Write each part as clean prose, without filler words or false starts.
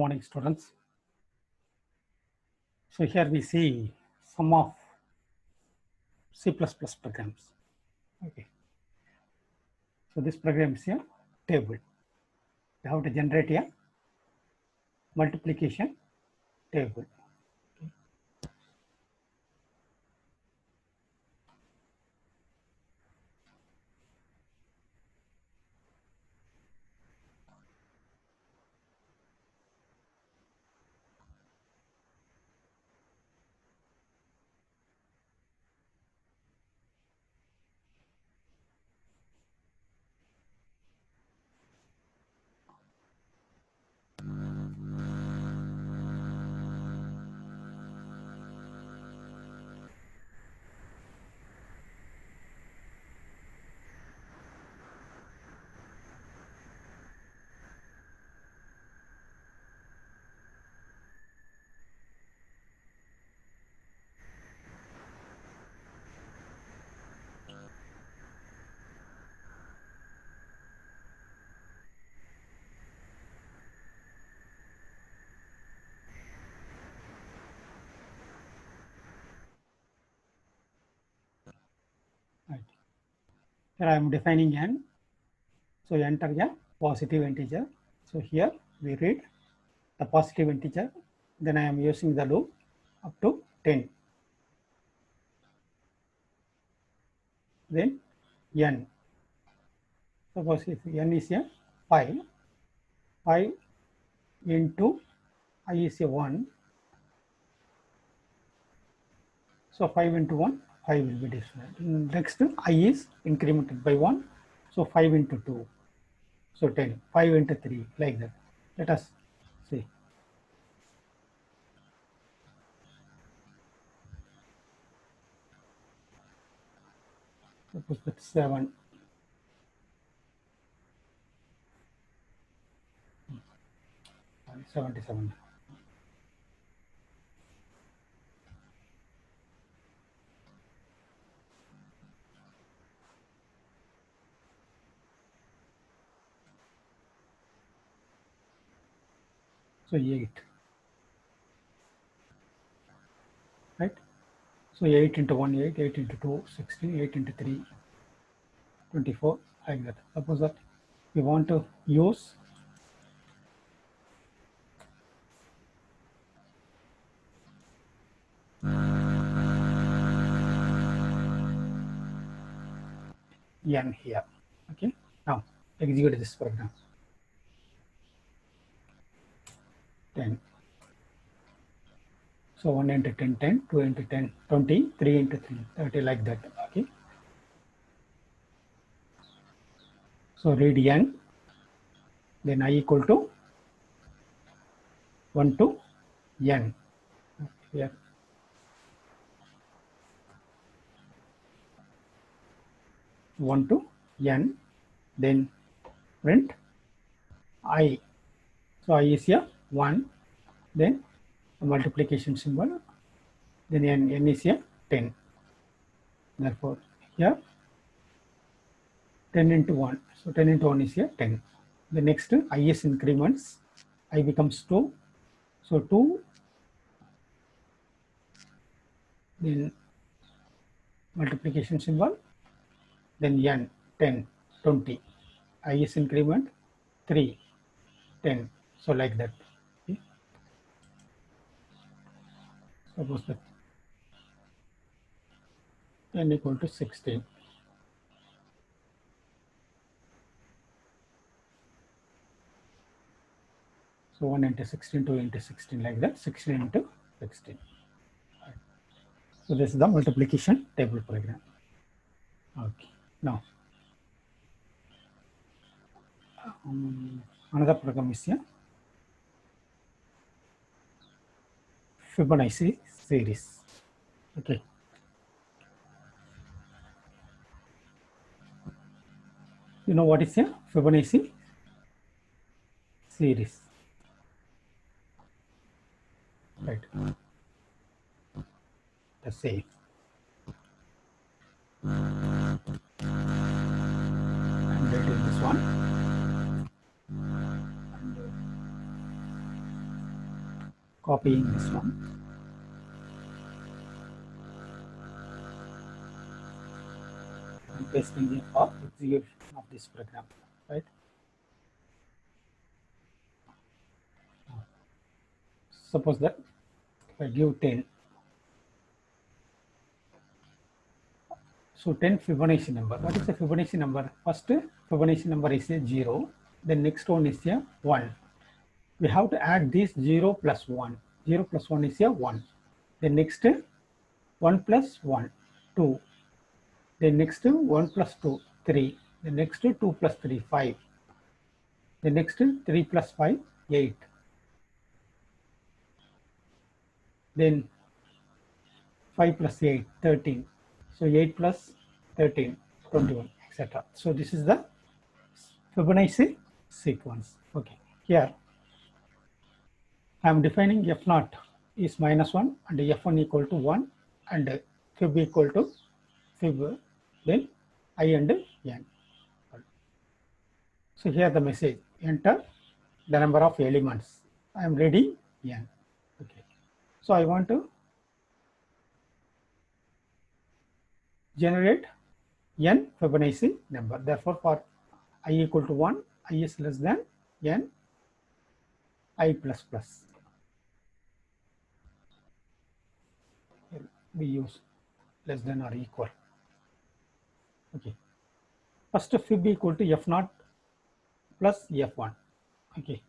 Morning, students. So here we see some of C++ programs. Okay. So this program is a table. We have to generate a multiplication table. Right. Here I am defining n. So enter a positive integer. So here we read the positive integer. Then I am using the loop up to 10. Then n. Suppose if n is a 5, 5 into I is a 1. So 5 into 1, 5 will be divided. Next, I is incremented by 1. So 5 into 2. So 10. 5 into 3, like that. Let us see. Suppose that's 7. Sorry, 77. So 8. Right? So 8 into 1, 8, 8 into 2, 16, 8 into 3, 24, like that. Suppose that we want to use n here. Okay. Now execute this program. 10. So 1 into 10, 10, 2 into 10, 20, 3 into 3, 30, like that. Okay. So read n, then I equal to 1 to n. Here. One to n, then print I. So I is here 1, then a multiplication symbol, then n is here 10. Therefore, here 10 into 1. So 10 into 1 is here 10. The next I is increments, I becomes 2. So 2, then multiplication symbol, then n, 10, 20. I is increment 3, 10. So like that. Okay. Suppose that n equal to 16. So 1 into 16, 2 into 16, like that, 16 into 16. Right. So this is the multiplication table program. Okay. Now, another program is here, Fibonacci series. Okay. You know what is a Fibonacci series? Right. The same. I'm writing this one. copying this one. And pasting it for execution of this program, right? Suppose that if I give 10, so 10 Fibonacci number. What is the Fibonacci number? First Fibonacci number is a 0. The next one is a 1. We have to add this 0 plus 1. 0 plus 1 is a 1. The next 1 plus 1, 2. The next 1 plus 2, 3. The next 2 plus 3, 5. The next 3 plus 5, 8. Then 5 plus 8, 13. So 8 plus 13, 21, etc. So this is the Fibonacci sequence. Okay. Here I am defining F0 is -1 and F1 equal to 1 and Fib equal to Fib, then I and N. So here the message, enter the number of elements. I am reading N. Okay. So I want to generate N Fibonacci number. Therefore, for I equal to 1, I is less than N, I plus plus. Here we use less than or equal. Okay. First Fib equal to F0 plus F1. Okay.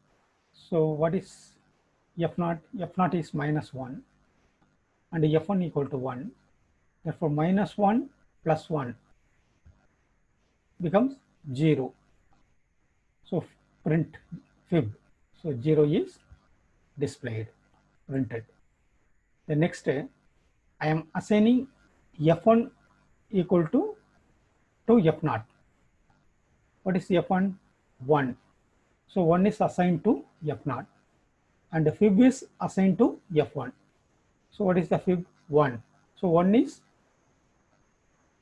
So what is F0? F0 is -1 and F1 equal to 1. Therefore, -1 plus 1 becomes 0. So print Fib. So 0 is displayed, printed. The next, I am assigning F1 equal to F0. What is F1? 1. So 1 is assigned to F0 and the Fib is assigned to F1. So what is the Fib? 1. So 1 is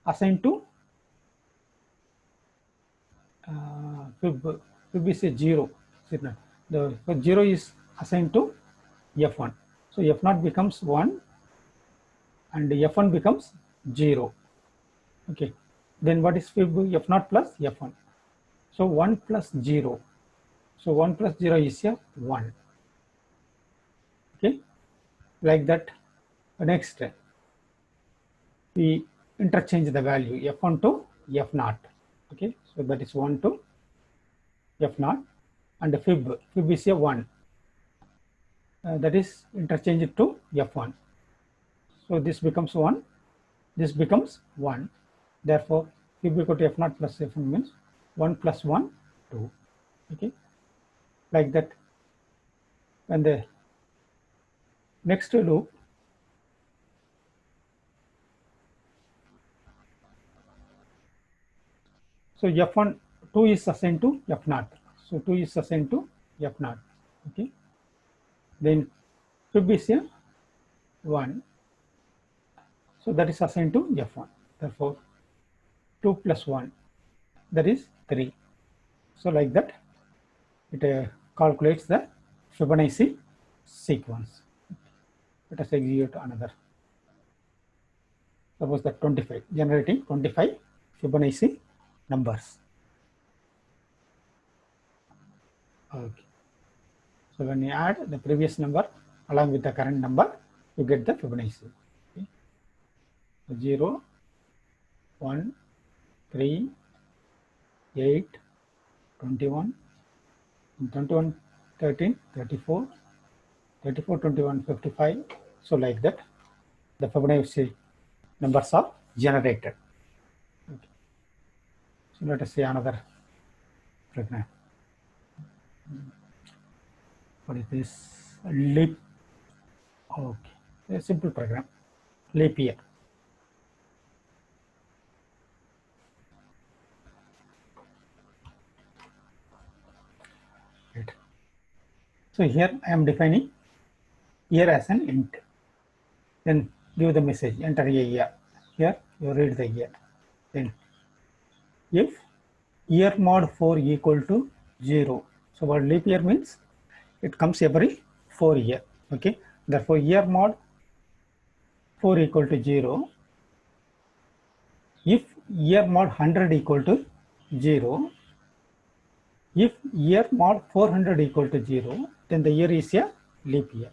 assigned to Fib. Fib is a 0. The 0 is assigned to F1. So F0 becomes 1 and F1 becomes 0. Okay. Then what is Fib? F0 plus F1. So 1 plus 0. So 1 plus 0 is a 1. Okay. Like that. Next, we interchange the value F1 to F0. Okay. So that is 1 to F0 and the Fib is a 1. That is interchanged to F1. So this becomes 1. This becomes 1. Therefore, Fib equal to F0 plus F1 means 1 plus 1, 2. Okay. Like that. And the next loop, so F1, 2 is assigned to F0. So 2 is assigned to F0. Okay. Then Fib is a 1. So that is assigned to F1. Therefore, 2 plus 1, that is 3. So like that, it calculates the Fibonacci sequence. Let us execute another. Suppose that 25, generating 25 Fibonacci numbers. Okay. So when you add the previous number along with the current number, you get the Fibonacci. Okay. 0, 1, 3, 8, 21, 21, 13, 34, 34, 21, 55. So like that, the Fibonacci numbers are generated. Okay. So let us see another program. What is this? Leap. Okay, a simple program. Leap year. Right. So here I am defining year as an int. Then give the message, enter a year. Here you read the year. Then if year mod 4 equal to 0. So what leap year means? It comes every 4 years. Okay. Therefore, year mod 4 equal to 0. If year mod 100 equal to 0, if year mod 400 equal to 0, then the year is a leap year.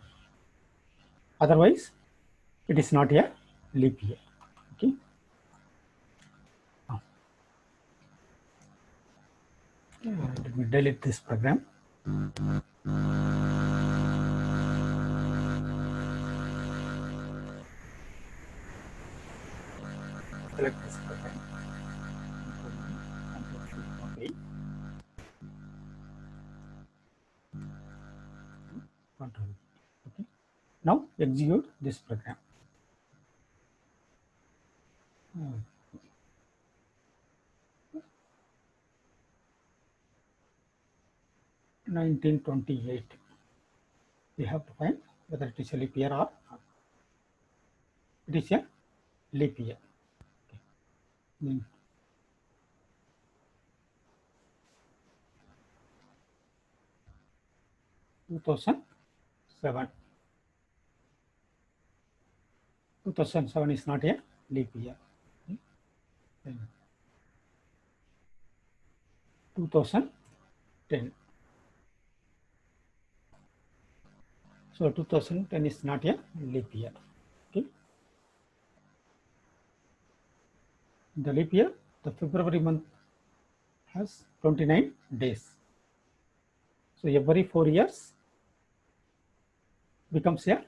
Otherwise, it is not a leap year. Okay. Let me delete this program. Select this program. Okay. Control. Okay. Now execute this program. 1928. We have to find whether it is a leap year or not. It is a leap year. Okay. Then 2007. 2007 is not a leap year. Okay. Then 2010. So 2010 is not a leap year. Okay. The leap year, the February month has 29 days. So every 4 years becomes a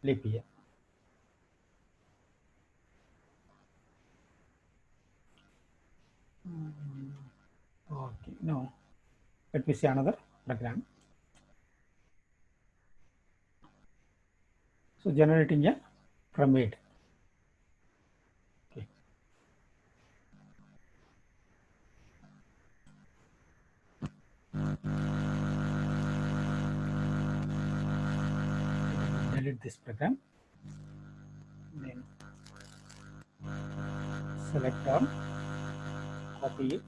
leap year. Okay, now let me see another program. So generating a pyramid. Okay. Delete this program. Then select all, copy it,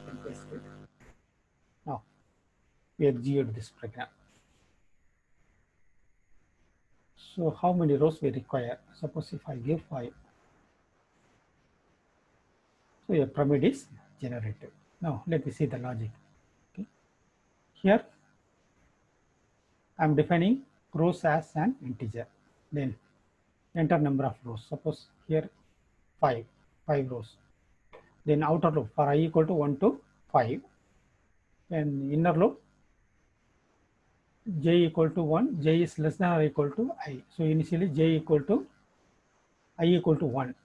and paste it. Now we execute this program. So how many rows we require? Suppose if I give 5, so a pyramid is generated. Now let me see the logic. Okay. Here I am defining rows as an integer. Then enter number of rows. Suppose here 5 rows. Then outer loop for I equal to 1 to 5, and inner loop j equal to 1, j is less than or equal to I. So initially j equal to I equal to 1.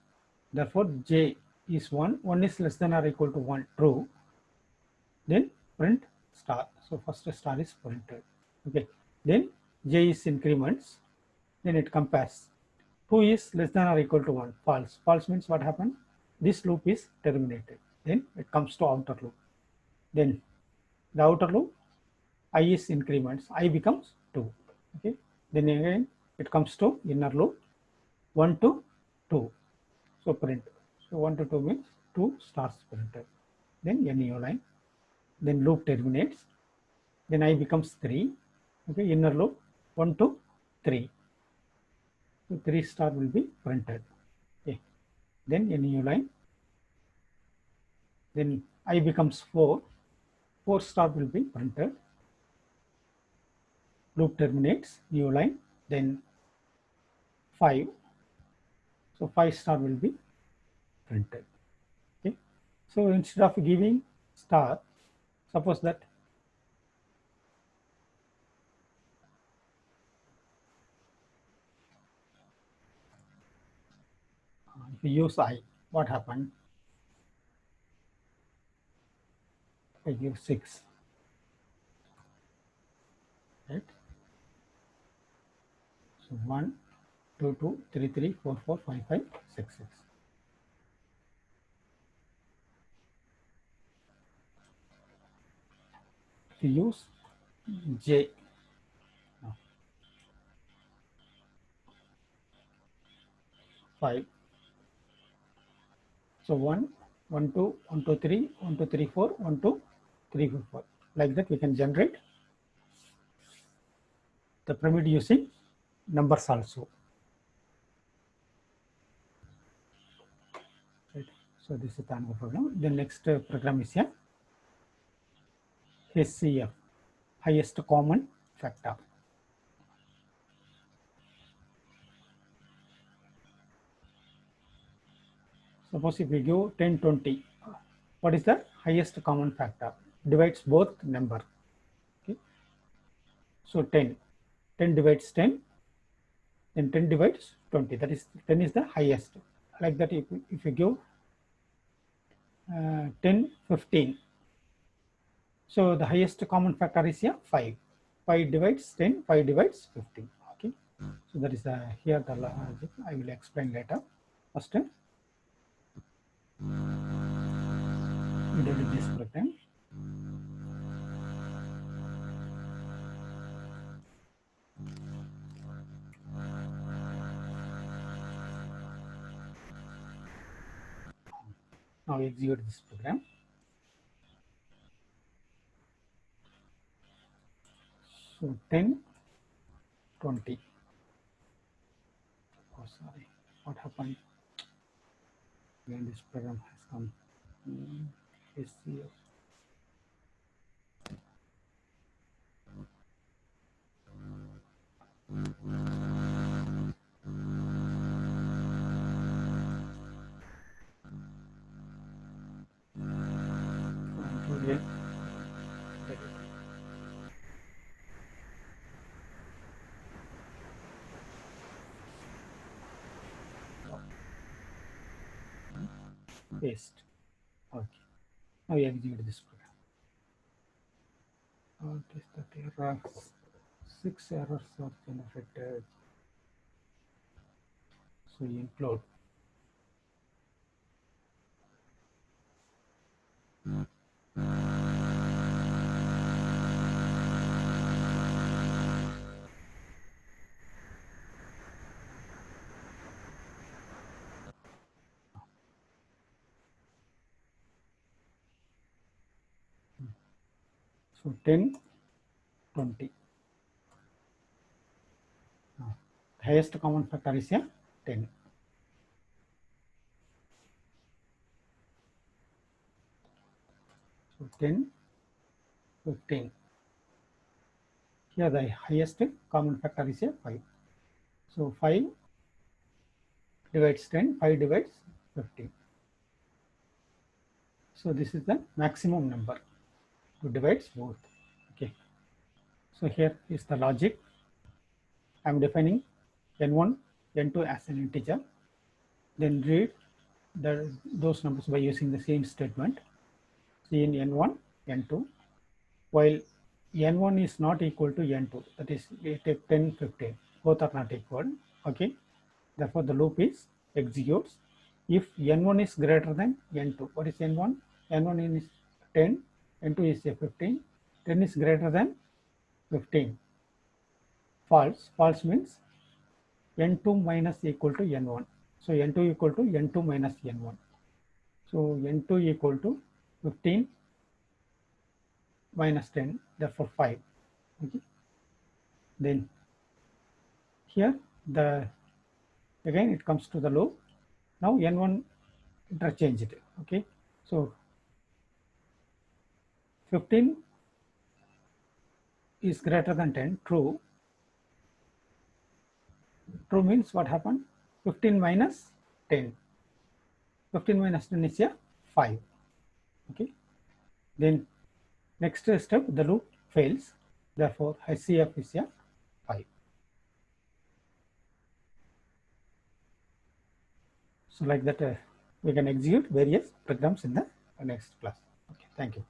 Therefore j is 1, 1 is less than or equal to 1, true. Then print star. So first star is printed. Okay. Then j is increments. Then it compares. 2 is less than or equal to 1, false. False means what happened? This loop is terminated. Then it comes to outer loop. Then the outer loop, I is increments, I becomes 2. Okay. Then again it comes to inner loop, 1 to 2. So print. So 1 to 2 means 2 stars printed. Then NEO line. Then loop terminates. Then I becomes 3. Okay. Inner loop, 1 to 3. So 3 star will be printed. Okay. Then NEO line. Then I becomes 4. 4 star will be printed. Loop terminates, new line, then 5. So 5 star will be printed. Okay. So instead of giving star, suppose that if you use I, what happened? I give 6. Right? So 1, 2, 2, 3, 3, 4, 4, 5, 5, 6, 6. If you use J, no, 5. So 1, 1, 2, 1, 2, 3, 1, 2, 3, 4, 1, 2, 3, 4, 4. Like that we can generate the pyramid using numbers also. Right. So this is the another program. The next program is here HCF, highest common factor. Suppose if we give 10, 20, what is the highest common factor? Divides both number. Okay. So 10 divides 10, then 10 divides 20. That is 10 is the highest. Like that, if you give 10, 15. So the highest common factor is here 5. 5 divides 10, 5 divides 15. Okay. So that is here the logic. I will explain later. First, we did this program. Now execute this program. So 10, 20. Oh, sorry. What happened? When this program has come. HCF. Paste. Okay. Now we execute this program. What is that error? 6 errors are generated. So include. So 10, 20. Highest common factor is here 10. So 10, 15. Here the highest common factor is here 5. So 5 divides 10, 5 divides 15. So this is the maximum number to divide both. Okay. So here is the logic. I am defining n1, n2 as an integer. Then read those numbers by using the same statement. See in n1, n2, while n1 is not equal to n2, that is we take 10, 15, both are not equal. Okay. Therefore, the loop is executes if n1 is greater than n2. What is n1? N1 is 10, n2 is 15, 10 is greater than 15. False. False means n2 minus equal to n1. So n2 equal to n2 minus n1. So n2 equal to 15 minus 10, therefore 5. Okay. Then here again it comes to the loop. Now n1 interchanged. Okay. So 15 is greater than 10, true. True means what happened? 15 minus 10. 15 minus 10 is here 5. Okay. Then next step, the loop fails. Therefore, HCF is here 5. So like that, we can execute various programs in the next class. Okay. Thank you.